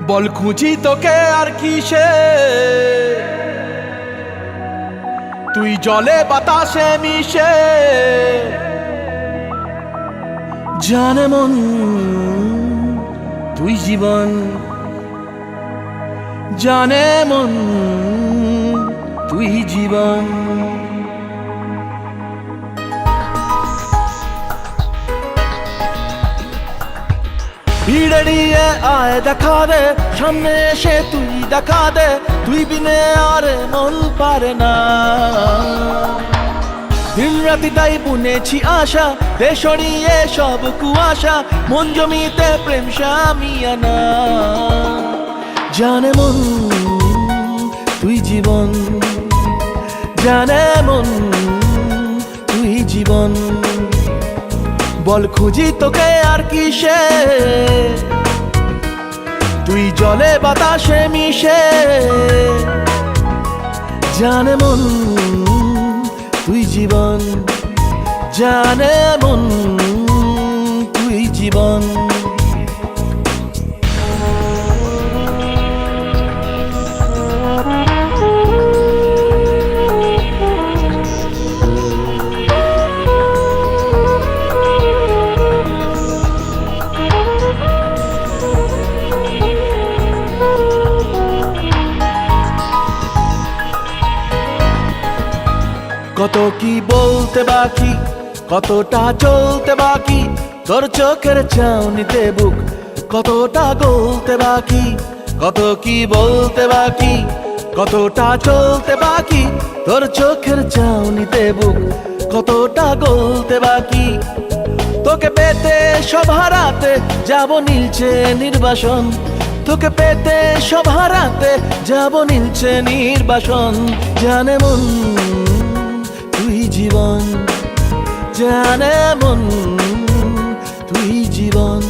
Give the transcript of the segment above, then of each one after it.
বল খুঁজি তোকে আর কিসে, তুই জলে বাতাসে মিশে। জানে মন তুই জীবন, জানে মন তুই জীবন। ভিড়ে নিয়ে আয় দেখা দে, সামনে এসে তুই দেখা দে, তুই বিনে আর মন পারে না। দিন রাতি তাই বুনেছি আশা, দে সরিয়ে সব কুয়াশা, মন জমিতে প্রেম শামিয়ানা। জানে মন তুই জীবন, জানে মন তুই জীবন। বল খুঁজি তোকে আর কিসে, তুই জলে বাতাসে মিশে। জানে মন তুই জীবন, জানে মন তুই জীবন। কত কি বলতে বাকি, কতটা চলতে বাকি, তোর চোখের চাউনিতে বুক কতটা গলতে বাকি। কত কি বলতে বাকি, কতটা চলতে বাকি, তোর চোখের চাউনিতে বুক কতটা গলতে বাকি। তোকে পেতে সব হারাতে যাব নীলছে নির্বাসন, তোকে পেতে সব হারাতে যাব নীলছে নির্বাসন। জানে মন তুই জীবন, জানে মন তুই জীবন।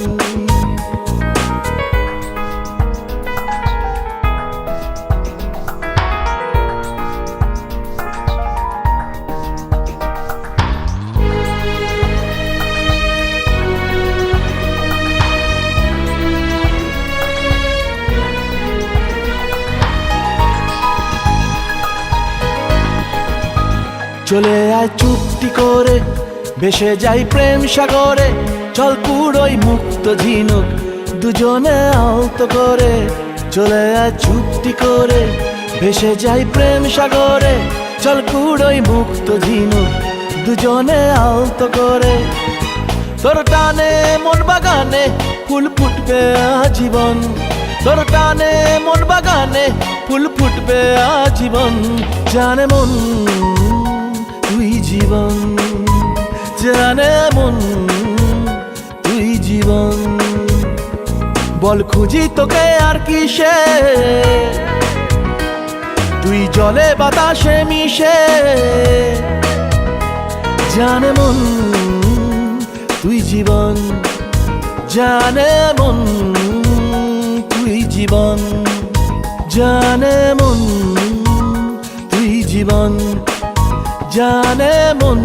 চলে আয় চুপটি করে, ভেসে যাই প্রেম সাগরে, চল পুরোই মুক্ত ঝিনুক দুজনে আলতো করে। চলে আয় চুপটি করে, ভেসে যাই প্রেম সাগরে, চল পুরোই মুক্ত ঝিনুক দুজনে আলতো করে। তোর টানে মন বাগানে ফুল ফুটবে আজীবন, তোর টানে মন বাগানে ফুল ফুটবে আজীবন। জানে মন তুই জীবন, জানে মন তুই জীবন। বল খুঁজি তোকে আর কিসে, তুই জলে বাতাসে মিশে। জানে মন তুই জীবন, জানে মন তুই জীবন। জানে মন তুই জীবন, জানে মন